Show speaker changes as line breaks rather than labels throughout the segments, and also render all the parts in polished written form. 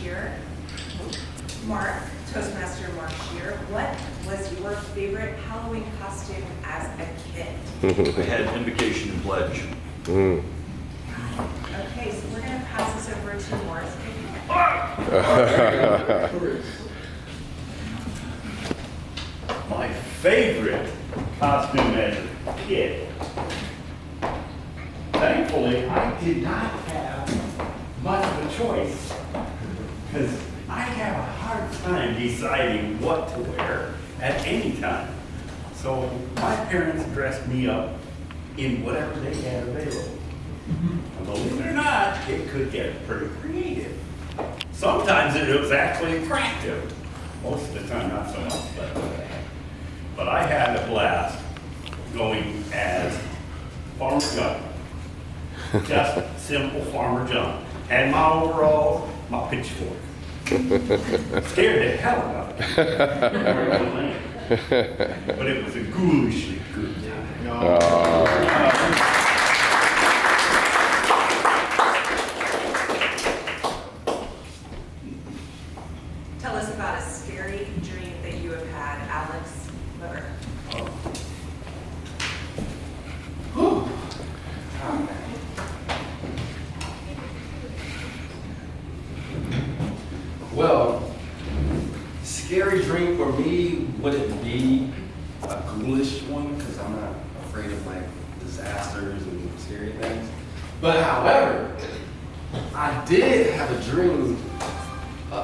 Shear. Mark, Toastmaster Mark Shear, what was your favorite Halloween costume as a kid?
I had invocation and pledge.
Okay, so we're going to pass this over to Morris.
My favorite costume as a kid. Thankfully, I did not have much of a choice because I have a hard time deciding what to wear at any time. So my parents dressed me up in whatever they had available. And believe it or not, it could get pretty creative. Sometimes it was actually attractive. Most of the time, not so much. But I had a blast going as Farmer John. Just simple Farmer John. Had my overalls, my pitchfork. Scared the hell out of me. But it was a ghoulishly good time.
Tell us about a scary dream that you have had, Alex Miller.
Well, scary dream for me wouldn't be a ghoulish one because I'm not afraid of like disasters and scary things. But however, I did have a dream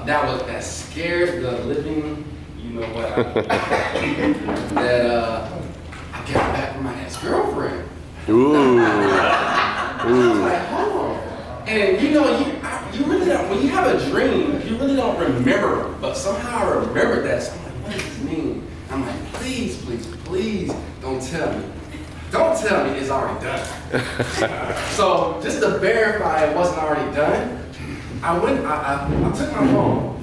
that scared the living, you know what, that I got back from my ex-girlfriend.
Ooh.
I was like, hold on. And you know, you really don't, when you have a dream, you really don't remember, but somehow I remembered that. So I'm like, what does this mean? I'm like, please, please, please don't tell me. Don't tell me it's already done. So just to verify it wasn't already done, I took my phone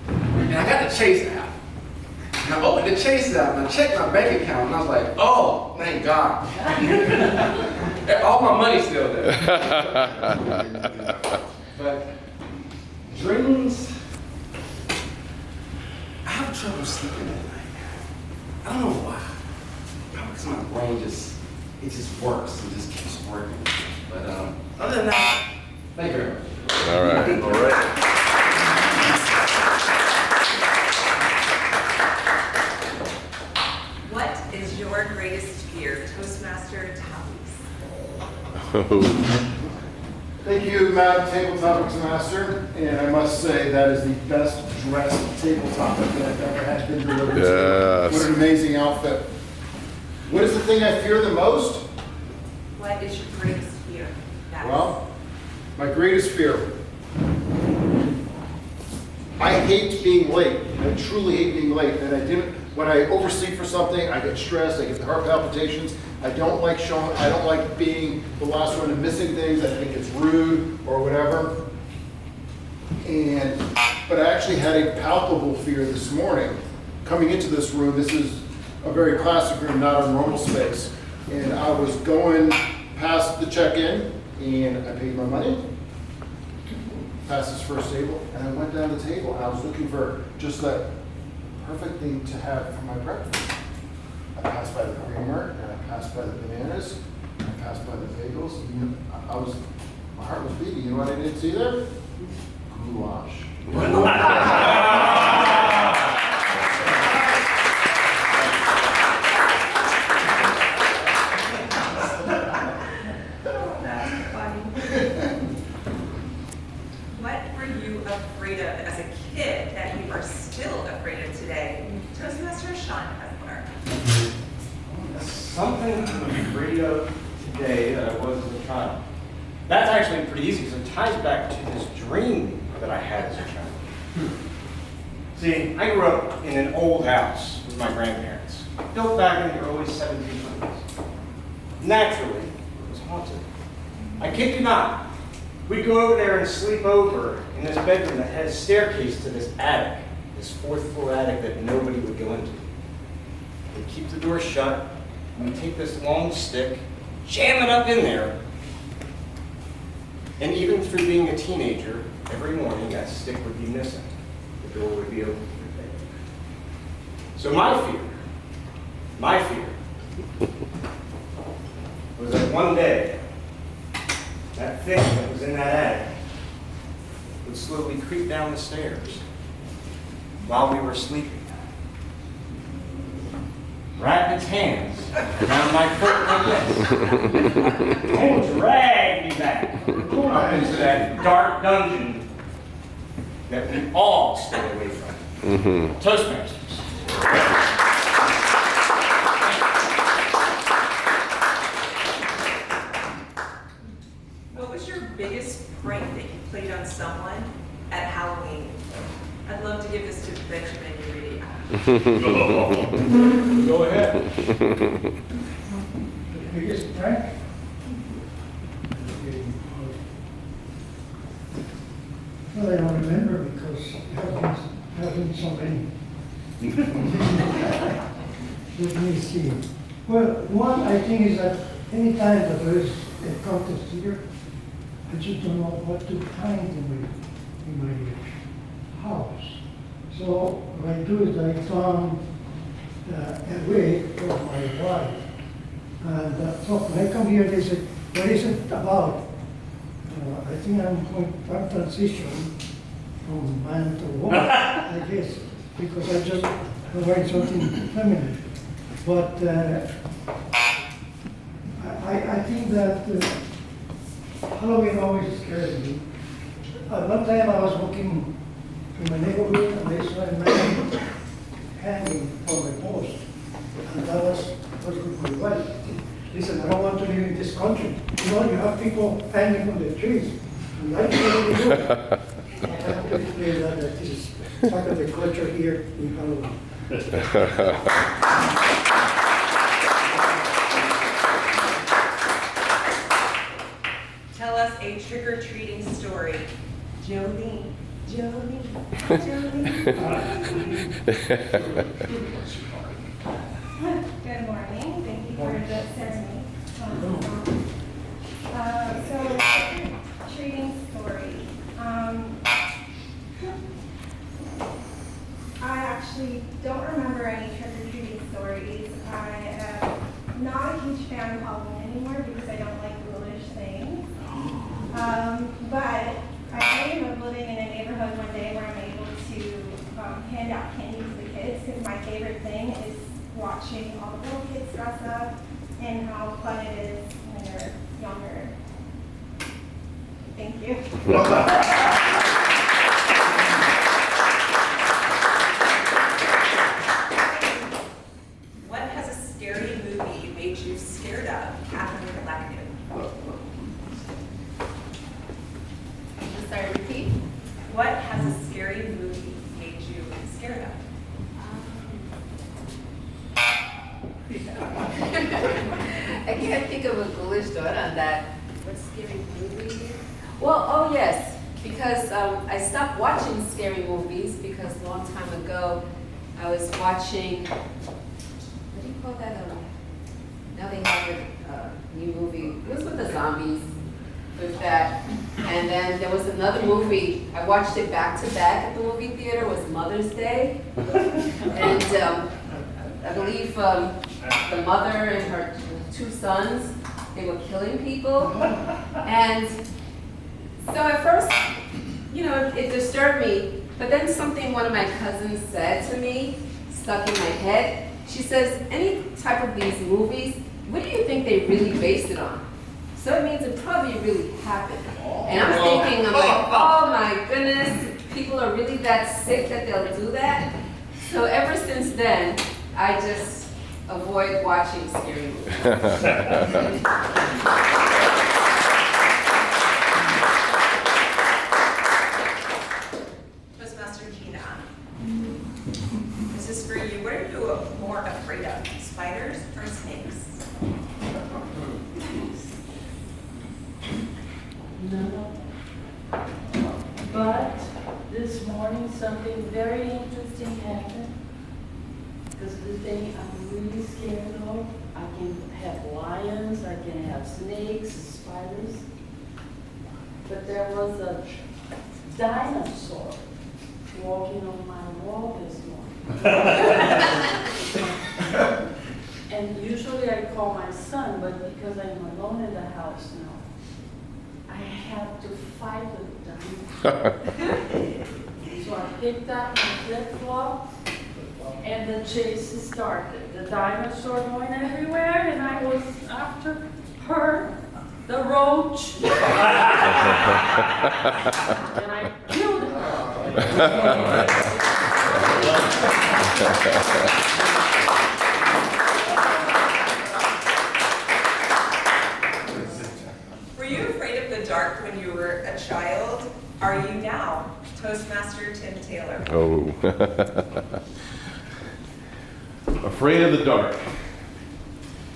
and I got the Chase app. And I opened the Chase app and I checked my bank account and I was like, oh, thank God. All my money's still there. But dreams, I have trouble sleeping at night. I don't know why. Probably because my brain it just works and just keeps working. But other than that, thank you very much.
All right.
All right.
What is your greatest fear, Toastmaster Tallies?
Thank you, Madam Tabletop Master, and I must say that is the best dressed tabletop that I've ever had been delivered to.
Yes.
What an amazing outfit. What is the thing I fear the most?
What is your greatest fear?
Well, my greatest fear. I hate being late. I truly hate being late. And when I oversleep for something, I get stressed, I get the heart palpitations. I don't like being the last one and missing things. I think it's rude or whatever. But I actually had a palpable fear this morning. Coming into this room, this is a very classic room, not a normal space. And I was going past the check-in and I paid my money, past this first table, and I went down the table and I was looking for just that perfect thing to have for my breakfast. I passed by the creamer, and I passed by the bananas, and I passed by the bagels. And my heart was beating. You know what I didn't see there? Goulash.
What were you afraid of as a kid that you are still afraid of today? Toastmaster Sean Hessler.
Something I'm afraid of today that I was as a child. That's actually pretty easy because it ties back to this dream that I had as a child. See, I grew up in an old house with my grandparents, built back in the early 1700s. Naturally, it was haunted. I kid you not. We'd go over there and sleep over in this bedroom that had a staircase to this attic, this fourth floor attic that nobody would go into. We'd keep the door shut, and we'd take this long stick, jam it up in there, And even through being a teenager, every morning that stick would be missing. The door would be open. So my fear was that one day, that thing that was in that attic would slowly creep down the stairs while we were sleeping. Wrap its hands around my foot like this. And drag me back up into that dark dungeon that we all stay away from. Toastmasters.
What was your biggest prank that you played on someone at Halloween? I'd love to give this to Benjamin and Rudy.
Go ahead.
The biggest prank? Well, I don't remember because there have been so many. Let me see. Well, one I think is that any time that there is a contest here, I just don't know what to find in my house. So what I do is I found a wig for my wife. And so when I come here, they said, what is it about? I think I'm going to transition from man to woman, I guess, because I just provide something feminine. But I think that Halloween always scares me. At one time I was walking in my neighborhood and I saw a man hanging from a post. And that was with my wife. Listen, I don't want to live in this country. You know, you have people hanging from the trees. And I don't really do it. I have to explain that this is part of the culture here in Halloween.
Tell us a trick-or-treating story. Jolene, Jolene, Jolene.
Good morning. Thank you for the ceremony. So, treating story. I actually don't remember any trick-or-treating stories. I am not a huge fan of Halloween anymore because I don't like ghoulish things. But I remember living in a neighborhood one day where I'm able to hand out candy to the kids because my favorite thing is watching all the little kids dress up and how fun it is when they're younger. Thank you.
What has a scary movie made you scared of? Catherine Collective.
Sorry, repeat.
What has a scary movie made you scared of?
I can't think of a ghoulish thought on that. What scary movie? Well, oh yes, because I stopped watching scary movies because a long time ago I was watching, what do you call that? Now they have a new movie. It was with the zombies. With that, and then there was another movie. I watched it back to back at the movie theater. It was Mother's Day, and I believe the mother and her two sons, they were killing people, and so at first, you know, it disturbed me. But then something one of my cousins said to me stuck in my head. She says, "Any type of these movies, what do you think they really based it on?" So it means it probably really happened. And I'm thinking, I'm like, oh my goodness, people are really that sick that they'll do that? So ever since then, I just avoid watching scary movies.
Toastmaster Gina. This is for you. What are you more afraid of? Spiders or snakes?
No. But this morning, something very interesting happened. Because the thing I'm really scared of, I can have lions, I can have snakes, spiders. but there was a dinosaur walking on my wall this morning. And usually I call my son, but because I'm alone in the house now, I have to fight with the dinosaur. So I picked up my flip-flop, and the chase started. The dinosaur going everywhere, and I was after her, the roach. And I killed her.
Were you afraid of the dark when you were a child? Are you now? Toastmaster Tim Taylor.
Oh. Afraid of the dark.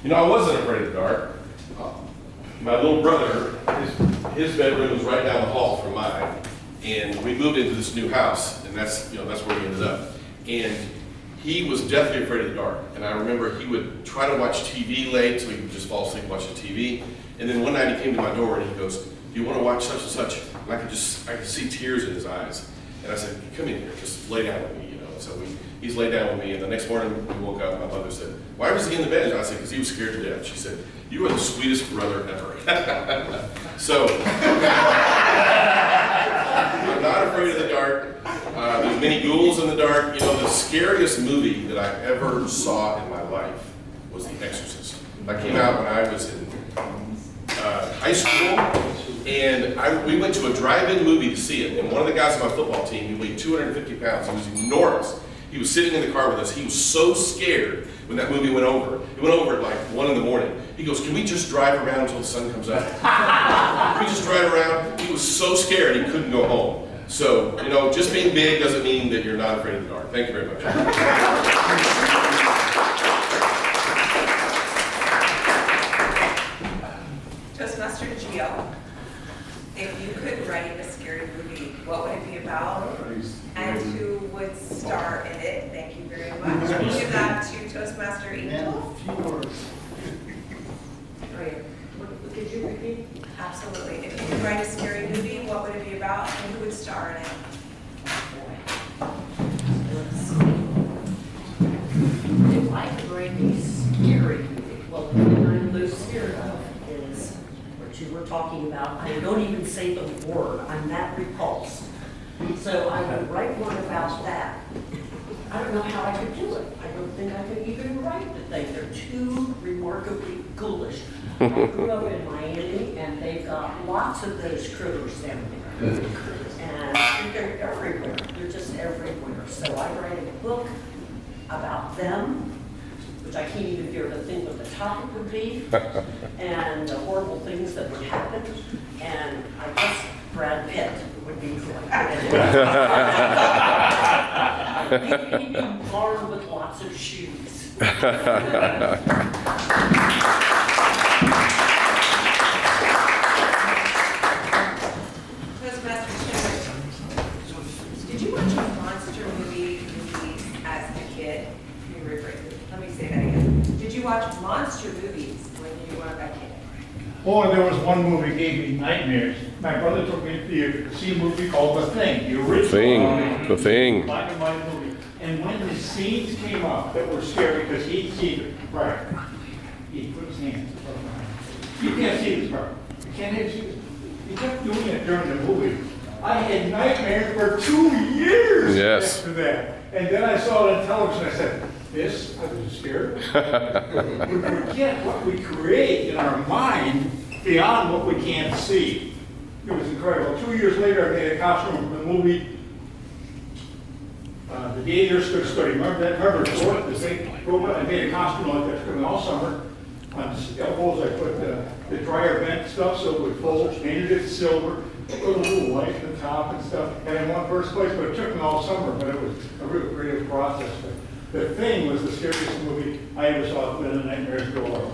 You know, I wasn't afraid of the dark. My little brother, his bedroom was right down the hall from mine, and we moved into this new house, and that's where we ended up. And he was definitely afraid of the dark. And I remember he would try to watch TV late, so he would just fall asleep watching TV. And then one night he came to my door and he goes, "Do you want to watch such and such?" And I could see tears in his eyes. And I said, "Come in here, just lay down with me," you know. So he's laid down with me, and the next morning we woke up, my mother said, "Why was he in the bed?" And I said, "Because he was scared to death." She said, "You are the sweetest brother ever." So, I'm not afraid of the dark. There's many ghouls in the dark. You know, the scariest movie that I ever saw in my life was The Exorcist. That came out when I was in high school, and we went to a drive-in movie to see it, and one of the guys on my football team, he weighed 250 pounds, he was enormous. He was sitting in the car with us. He was so scared when that movie went over. It went over at like 1 in the morning. He goes, "Can we just drive around until the sun comes up?" Can we just drive around? He was so scared he couldn't go home. So, you know, just being big doesn't mean that you're not afraid of the dark. Thank you very much.
Toastmaster Gio, if you could write a scary movie, what would it be about? And who would star in it? Thank you very much. We'll give that to Toastmaster Angel.
Could you repeat?
Absolutely. If you could write a scary movie, what would it be about and who would star in it?
If I could write a scary movie, well, the thing I'm most scared of is what you were talking about. I don't even say the word. I'm that repulsed. So I would write one about that. I don't know how I could do it. I don't think I could even write the thing. They're too remarkably ghoulish. I grew up in Miami, and they've got lots of those critters down there. And they're everywhere. They're just everywhere. So I write a book about them, which I can't even dare to think what the topic would be, and the horrible things that would happen. And I guess Brad Pitt would be great. He'd be armed with lots of shoes.
Toastmaster Taylor, did you watch monster movies as a kid? Let me say that again. Did you watch monster movies when you were a kid?
Oh, there was one movie that gave me nightmares. My brother took me to see a movie called The Thing, the original
The Thing.
black and white movie. And when the scenes came up that were scary, because he'd see it, right? He put his hands above my eyes. You can't see this part. You can't even see this. He kept doing it during the movie. I had nightmares for 2 years after that. And then I saw it on television. I said, I was scared. We forget what we create in our mind beyond what we can't see. It was incredible. 2 years later, I made a costume for the movie The Day There Stood Still. Remember that? Remember the big robot? I made a costume like that for all summer. On the elbows, I put the dryer vent stuff so it would fold, painted it silver, put a little light at the top and stuff. And in one first place, but it took me all summer, but it was a real creative process. But The Thing was the scariest movie I ever saw. Then the nightmares go on.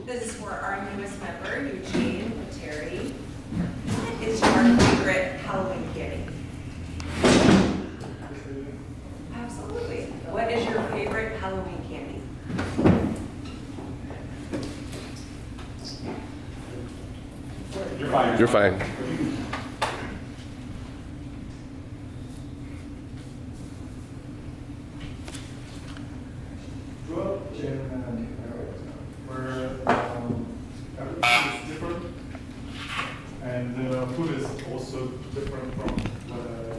This is for our newest member, Eugene Terry. What is your favorite Halloween candy? Absolutely. What is your favorite Halloween candy?
fine.
You're fine.
Grew up in where everything is different, and food is also different from what I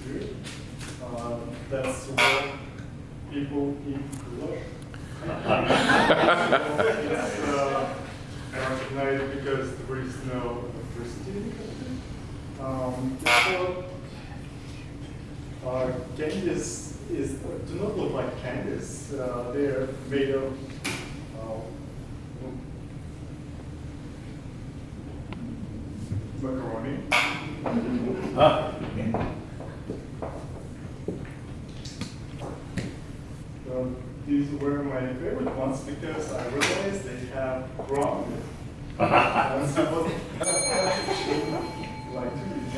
do. That's where people eat goulash. I recognize it because there is no electricity in the country. Candies do not look like candies. They're made of macaroni. These were my favorite ones because I realized they have ground. That's what I like to eat.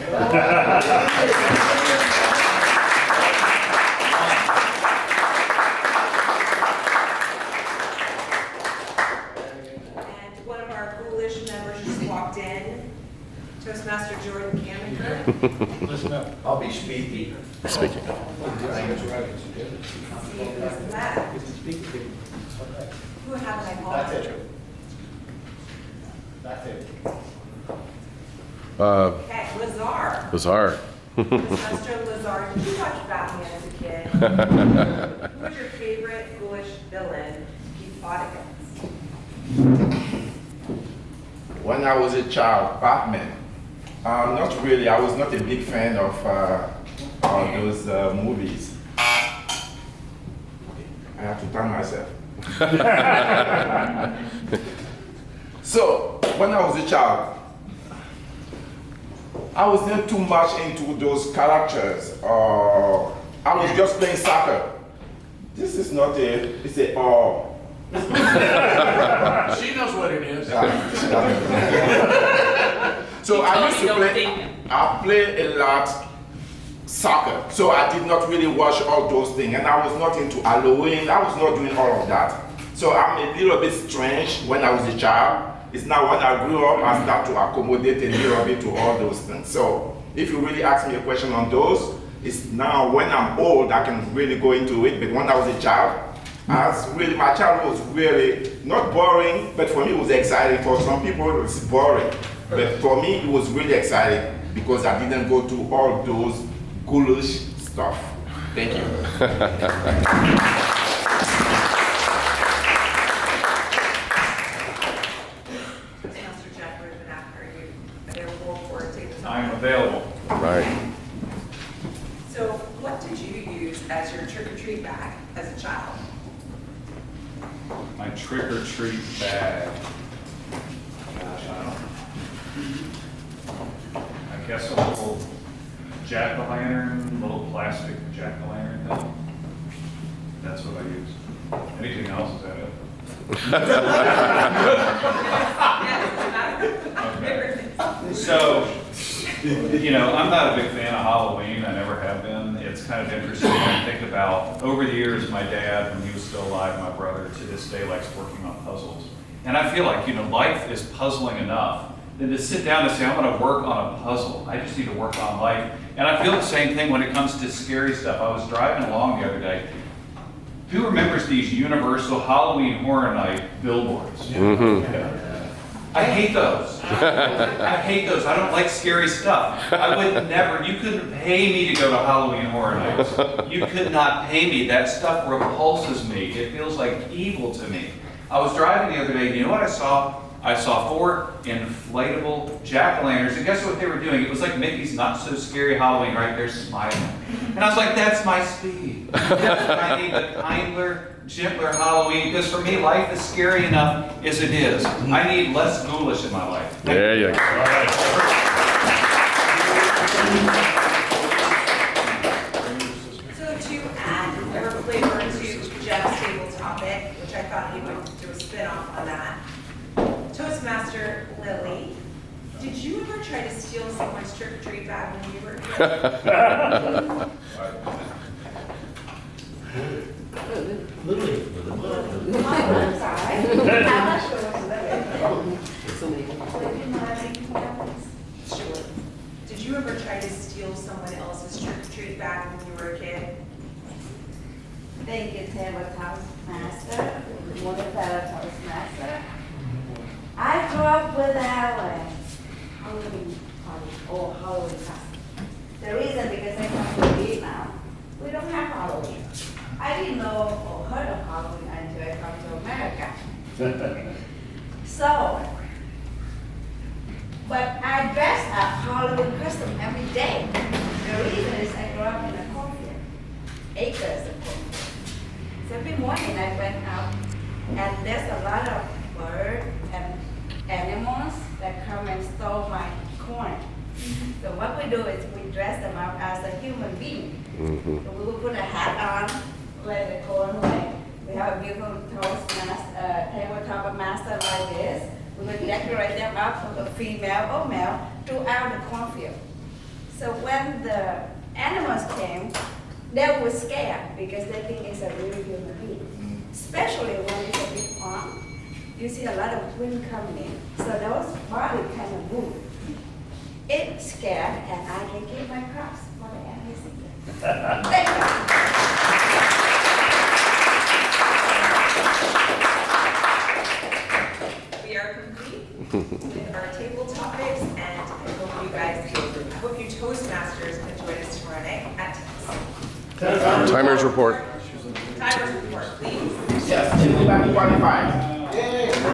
And one of our ghoulish members just walked in, Toastmaster Jordan Kamiker.
Listen up. I'll be speaking.
Speaking.
See who's left. Who haven't I called?
That's it. That's it.
Okay, Lazar.
Bizarre.
Toastmaster Lazar, did you watch Batman as a kid? Who was your favorite ghoulish villain you fought against?
When I was a child, Batman. Not really. I was not a big fan of those movies. I have to time myself. So, when I was a child, I was not too much into those characters. I was just playing soccer. This is not it's a
She knows what it is.
So I used to play, I played a lot soccer. So I did not really watch all those things. And I was not into Halloween. I was not doing all of that. So I'm a little bit strange when I was a child. It's now when I grew up, I start to accommodate a little bit to all those things. So if you really ask me a question on those, it's now when I'm old, I can really go into it. But when I was a child, my childhood was really not boring, but for me it was exciting. For some people it was boring. But for me it was really exciting because I didn't go through all those ghoulish stuff. Thank you.
I'm available.
Right.
So what did you use as your trick-or-treat bag as a child?
My trick-or-treat bag. Gosh, I guess a little jack-o'-lantern, little plastic jack-o'-lantern thing. That's what I use. Anything else, is that it? Okay. So, you know, I'm not a big fan of Halloween. I never have been. It's kind of interesting to think about. Over the years, my dad, when he was still alive, my brother, to this day likes working on puzzles. And I feel like, you know, life is puzzling enough than to sit down and say, I'm going to work on a puzzle. I just need to work on life. And I feel the same thing when it comes to scary stuff. I was driving along the other day. Who remembers these Universal Halloween Horror Night billboards?
Mm-hmm.
I hate those. I hate those. I don't like scary stuff. I would never, you couldn't pay me to go to Halloween Horror Nights. You could not pay me. That stuff repulses me. It feels like evil to me. I was driving the other day, and you know what I saw? I saw 4 inflatable jack-o'-lanterns, and guess what they were doing? It was like Mickey's Not So Scary Halloween, right? They're smiling. And I was like, that's my speed. That's what I need, a kinder, gentler Halloween, because for me, life is scary enough as it is. I need less ghoulish in my life.
There you go.
So to add more flavor to Jeff's table topic, which I thought he would do a spin-off on that, Toastmaster Lily, did you ever try to steal someone's trick-or-treat bag when you were a kid?
Lily.
I'm sorry. I'm not sure what's that.
So many.
Would you mind
So, but I dress up Halloween costume every day. The reason is I grew up in a cornfield, acres of cornfield. So every morning I went out, and there's a lot of birds and animals that come and stole my corn. So what we do is we dress them up as a human being. So we will put a hat on, like the corn like. We have a beautiful Toastmasters, tabletop master like this. We will decorate them up with a female or male throughout the cornfield. So when the animals came, they were scared because they think it's a real human being. Especially when it's a big farm, you see a lot of wind coming in, so those bodies kind of move. It's scared, and I can keep my crops for the every season. Thank you.
We are complete with our table topics, and I hope you Toastmasters can join us tomorrow night at 10.
Timers report.
Timers report, please.
Yes, everybody qualified.